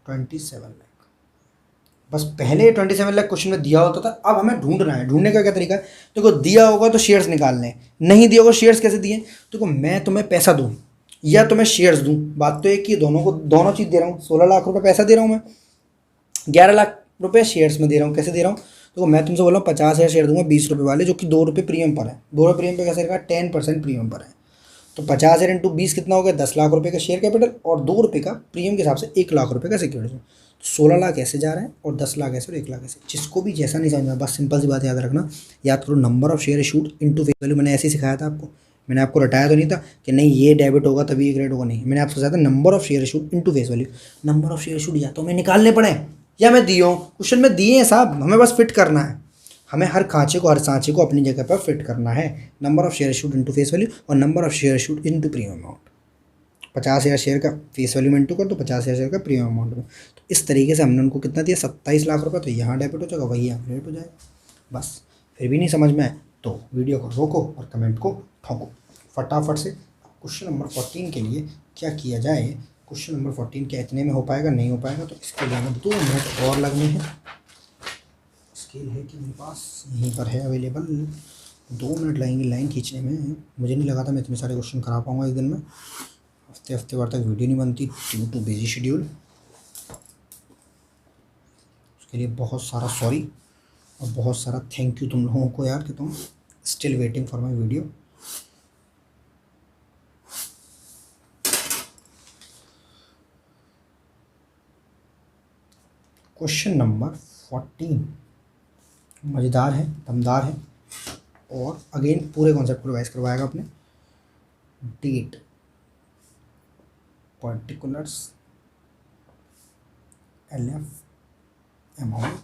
[SPEAKER 1] 27 lakh. बस पहले 27 लाख क्वेश्चन में दिया होता था, अब हमें ढूंढना है। ढूंढने का क्या तरीका है? देखो, दिया होगा तो शेयर्स निकालने हैं, नहीं दिया होगा शेयर्स कैसे दिए? देखो, मैं तुम्हें पैसा दूँ या तुम्हें शेयर्स दूँ, बात तो एक ही, दोनों को दोनों चीज़ दे रहा हूँ। 16 लाख रुपये पैसा दे रहा हूँ मैं, 11 लाख रुपये शेयर्स में दे रहा हूँ। कैसे दे रहा हूँ? तो मैं तुमसे बोल रहा हूँ 50,000 शेयर दूंगा 20 रुपये वाले, जो कि 2 रुपये प्रीमियम पर है। 2 रुपये प्रीमियम पर कैसे रहेगा? 10% प्रीमियम पर है। तो 50,000 इंटू 20 कितना हो गया? 10 लाख रुपये का शेयर कैपिटल, और 2 रुपये का प्रीमियम के हिसाब से 1 लाख रुपये का सिक्योरिटी। तो 16 लाख ऐसे जा रहा है, और 10 लाख ऐसे, और 1 लाख ऐसे। जिसको भी जैसा नहीं समझना, बस सिंपल सी बात याद रखना, याद करो, number of share issued into face value. मैंने ऐसे ही सिखाया था आपको, मैंने आपको रटाया तो नहीं था कि नहीं ये डेबिट होगा तभी ये क्रेडिट होगा, नहीं। मैंने आपको बताया था number of share issued into face value. Number of share issued या तो हमें निकालने पड़े या मैं दिए हूँ, क्वेश्चन में दिए हैं साहब, हमें बस फिट करना है। हमें हर खांचे को, हर सांचे को अपनी जगह पर फिट करना है। Number of share issued into face value, और number of share issued into premium amount. 50,000 share का फेस वैल्यू में इंटू कर, तो 50,000 शेयर का प्रीमियम अमाउंट में। तो इस तरीके से हमने उनको कितना दिया? 27 लाख रुपये। तो यहाँ डेबिट हो जाएगा, वही यहाँ क्रेडिट हो जाएगा। बस, फिर भी नहीं समझ में आए तो वीडियो को रोको और कमेंट को ठोको फटाफट से। क्वेश्चन नंबर 14 के लिए क्या किया जाए? क्वेश्चन नंबर 14 क्या इतने में हो पाएगा? नहीं हो पाएगा, तो इसके लिए हमें 2 मिनट और लगने हैं। स्केल है कि मेरे पास? यहीं पर है अवेलेबल। 2 मिनट लगेंगे लाइन खींचने में। मुझे नहीं लगा था मैं इतने सारे क्वेश्चन करा पाऊँगा एक दिन में। हफ्ते भर तक वीडियो नहीं बनती ड्यू टू बिजी शेड्यूल। उसके लिए बहुत सारा सॉरी और बहुत सारा थैंक यू तुम लोगों को यार, कि तुम still waiting for my video. Question number 14 मज़ेदार है, दमदार है, और अगेन पूरे कॉन्सेप्ट को रिवाइज करवाएगा अपने। डेट, पर्टिकुलर्स, LF, अमाउंट,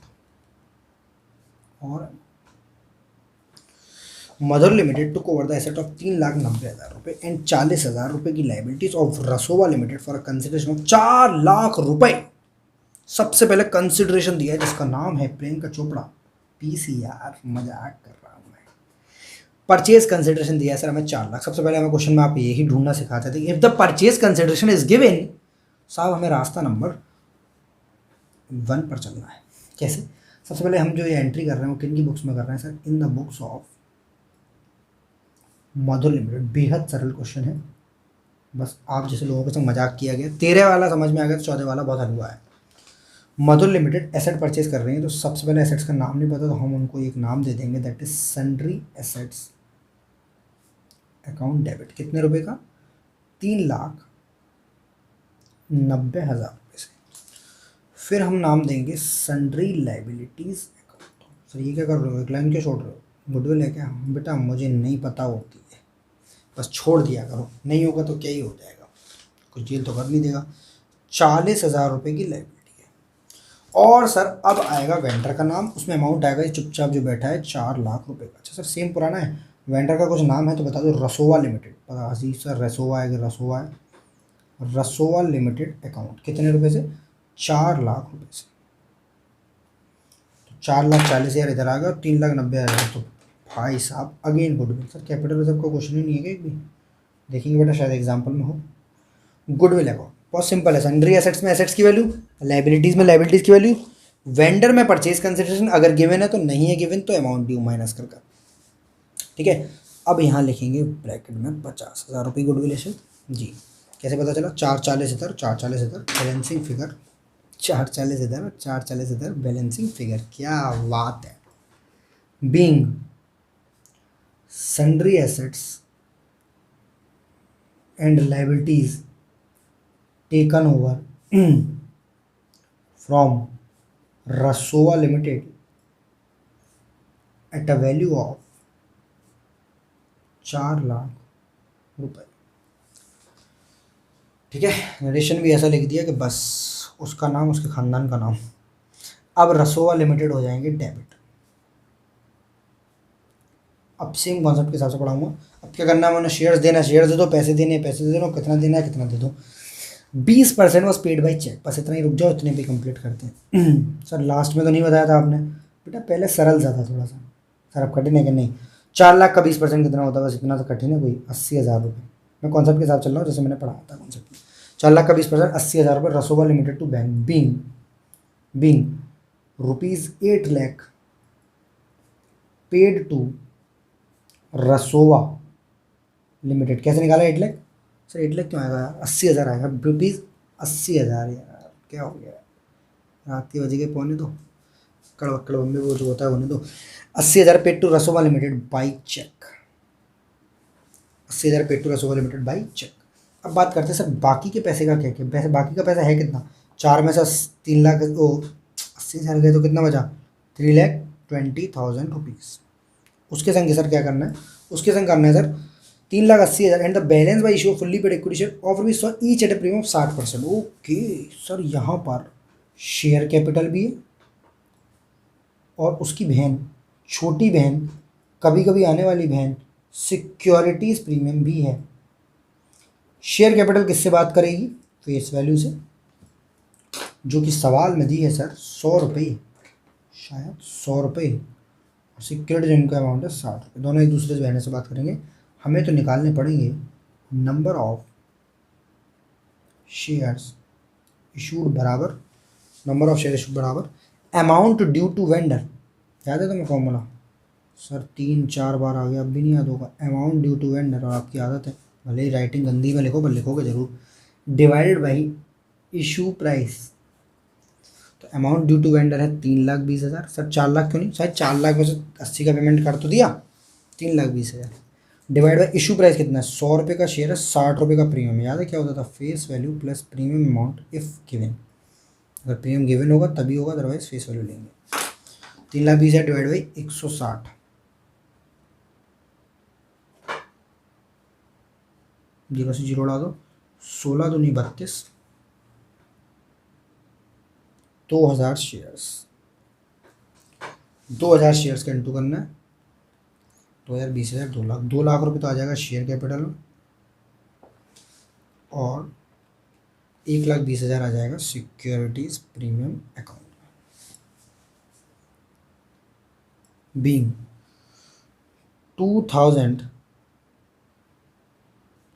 [SPEAKER 1] और Mother limited took over the asset of 3,90,000 रुपये एंड 40,000 रुपये की liabilities of Rasova limited for consideration of 4 lakh रुपये। सबसे पहले कंसिडरेशन दिया है जिसका नाम है प्रियंका चोपड़ा। PCR, मजाक कर रहा हूँ मैं। परचेज कंसिडरेशन दिया है सर हमें 4 लाख। सबसे पहले हमें क्वेश्चन में आप यही ढूंढना सिखाते थे, if the purchase consideration is given, साहब हमें रास्ता नंबर 1 पर चलना है। कैसे? सबसे पहले हम जो ये एंट्री कर रहे हैं वो किन की बुक्स में कर रहे हैं sir? In the books of Madhur limited. बेहद सरल क्वेश्चन है, बस आप जैसे लोगों के संग मजाक किया गया। 13 वाला समझ में आ गया तो 14 वाला बहुत हलवा है। मधुर लिमिटेड एसेट परचेज कर रही है, तो सबसे पहले एसेट्स का नाम नहीं पता तो हम उनको एक नाम दे देंगे, that is sundry assets account debit. कितने रुपए का? 3,90,000 रुपये से। फिर हम नाम देंगे सन्ड्री लाइबिलिटीज अकाउंट। सर ये क्या कर रहे हो, एक लाइन क्यों छोड़ रहे हो? गुडविल है क्या? बेटा मुझे नहीं पता होती है, बस छोड़ दिया करो, नहीं होगा तो क्या ही हो जाएगा, कुछ डील तो कर नहीं देगा। 40,000 रुपये की लाइबिलिटी है। और सर अब आएगा वेंडर का नाम, उसमें अमाउंट आएगा चुपचाप जो बैठा है 4 लाख रुपये का। अच्छा सर सेम पुराना है, वेंडर का कुछ नाम है तो बता दो, रसोवा लिमिटेड। पता हसी सर रसोवा है कि रसोवा है? रसोवा लिमिटेड अकाउंट कितने रुपए से? 4 लाख रुपये से। तो 4,40,000 इधर आ गया, 3,90,000। तो भाई साहब again goodwill. Sir capital reserve का क्वेश्चन ही नहीं है क्या एक भी? देखेंगे बेटा शायद एग्जाम्पल में हो। गुडविल अकाउंट बहुत सिंपल है, सन्ड्री एसेट्स में एसेट्स की वैल्यू, लाइबिलिटीज़ में लाइबिलिटीज़ की वैल्यू, वेंडर में परचेज कंसिडरेशन, अगर गिवन है तो नहीं है गिवन तो अमाउंट ड्यू माइनस कर। ठीक है, अब यहाँ लिखेंगे ब्रैकेट में 50,000 रुपये गुडविल एसेट जी। कैसे पता चला? 440 इधर, 440 इधर, बैलेंसिंग फिगर 440 इधर, 440 इधर, बैलेंसिंग फिगर। क्या बात है। Being sundry assets and liabilities taken over from Rasova limited at a value of 4 lakh रुपए। ठीक है, नरेशन भी ऐसा लिख दिया कि बस उसका नाम उसके खानदान का नाम। अब रसोवा लिमिटेड हो जाएंगे डेबिट। अब सेम कॉन्सेप्ट के हिसाब से पढ़ाऊंगा। अब क्या करना है, मैंने शेयर्स देना, शेयर्स दे दो, पैसे देने, पैसे दे दो, कितना देना है कितना दे दो। 20% वॉज पेड बाई चेक। बस इतना ही, रुक जाओ इतने पे कंप्लीट करते हैं। सर लास्ट में तो नहीं बताया था आपने बेटा, पहले सरल सा था थोड़ा सा। सर अब कठिन है कि नहीं? 4 लाख का 20% कितना होता है? बस इतना तो कठिन है कोई? 80,000 रुपये। मैं कॉन्सेप्ट के हिसाब चल रहा हूँ जैसे मैंने पढ़ाया था कॉन्सेप्ट में। 4 लाख का 20% 80,000 रुपये Rasova limited to bank being ₹8 lakh paid to Rasova limited. कैसे निकाला 8 लाख? सर 8 लाख क्यों आएगा यार? 80,000 आएगा, ₹80,000। यार क्या हो गया, रात के बजे के 1:45। कड़वक्कड़ बम्बे वो जो होता है होने दो। 80,000 paid to Rasova limited by cheque. 80,000 paid to Rasova limited by cheque. अब बात करते हैं सर बाकी के पैसे का क्या क्या? पैसे बाकी का पैसा है कितना? 4 में से 3 लाख, ओ 80,000 गए तो कितना बचा? 3,20,000 रुपीज़। उसके संग सर क्या करना है? उसके संग करना है sir 3,80,000 and the balance by issue fully paid equity share offer भी सॉ each at a premium 60%। Okay sir, यहाँ पर शेयर कैपिटल भी है और उसकी बहन, छोटी बहन, कभी कभी आने वाली बहन, सिक्योरिटीज़ प्रीमियम भी है। शेयर कैपिटल किससे बात करेगी? फेस वैल्यू से, जो कि सवाल में दी है सर 100 रुपये, शायद 100 रुपये। सिक्योरिटी जिनका अमाउंट है 60 रुपये। दोनों एक दूसरे से बहने से बात करेंगे। हमें तो निकालने पड़ेंगे नंबर ऑफ शेयर्स इशूड बराबर नंबर ऑफ शेयर इशूड बराबर अमाउंट ड्यू टू वेंडर। याद है तुम्हें फॉर्मूला? सर 3-4 बार आ गया, अब भी नहीं याद होगा। अमाउंट ड्यू टू वेंडर, और आपकी आदत है भले ही राइटिंग गंदी में लिखो पर लिखोगे जरूर, डिवाइडेड बाई इशू प्राइस। तो अमाउंट ड्यू टू वेंडर है 3,20,000। सर 4 लाख क्यों नहीं? शायद 4 लाख में से 80 का पेमेंट कर तो दिया, 3,20,000 डिवाइड बाई इशू प्राइस कितना है? 100 रुपये का शेयर है, 60 रुपये का प्रीमियम। याद है क्या होता था? Face value plus premium amount if given. अगर प्रीमियम गिवन होगा तभी होगा, अदरवाइज फेस वैल्यू लेंगे। 3,20,000 डिवाइड बाई 160, 0 से 0 उड़ा दो, 16 दूनी 32, 2,000 शेयर्स। 2,000 शेयर्स का इंटू करना है, 2,000 20,000 2 लाख। 2 लाख रुपये तो आ जाएगा शेयर कैपिटल में, और 1,20,000 आ जाएगा सिक्योरिटीज प्रीमियम अकाउंट में। Being 2000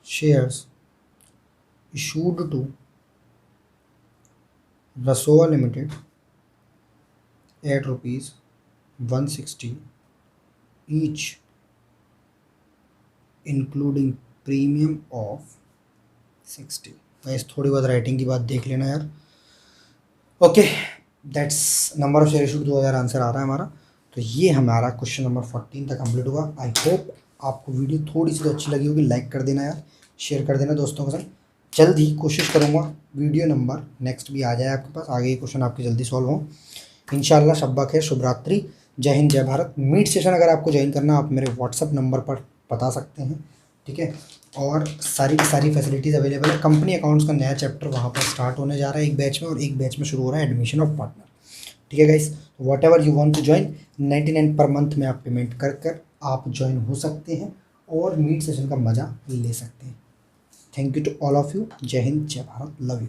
[SPEAKER 1] shares issued to Rasool Limited at rupees 160 each, including premium of 60। Guys थोड़ी बहुत राइटिंग की बात देख लेना यार। Okay, that's number of share issued 2000 answer आ रहा है हमारा। तो ये हमारा क्वेश्चन नंबर 14 तक कंप्लीट हुआ। आई होप आपको वीडियो थोड़ी सी तो अच्छी लगी होगी। लाइक कर देना यार, शेयर कर देना दोस्तों के साथ। जल्द ही कोशिश करूँगा वीडियो नंबर नेक्स्ट भी आ जाए आपके पास, आगे ये क्वेश्चन आपके जल्दी सॉल्व हो इंशाल्लाह। शब्बा खैर, शुभ रात्रि, जय हिंद जय भारत। मीट सेशन अगर आपको ज्वाइन करना, आप मेरे व्हाट्सअप नंबर पर बता सकते हैं, ठीक है। और सारी की सारी फैसिलिटीज़ अवेलेबल है। कंपनी अकाउंट्स का नया चैप्टर वहाँ पर स्टार्ट होने जा रहा है एक बैच में, और एक बैच में शुरू हो रहा है एडमिशन ऑफ पार्टनर, ठीक है guys. Whatever you want to join, 99 per month में आप पेमेंट कर आप ज्वाइन हो सकते हैं और मीट सेशन का मज़ा ले सकते हैं। Thank you to all of you. जय हिंद जय भारत, लव यू।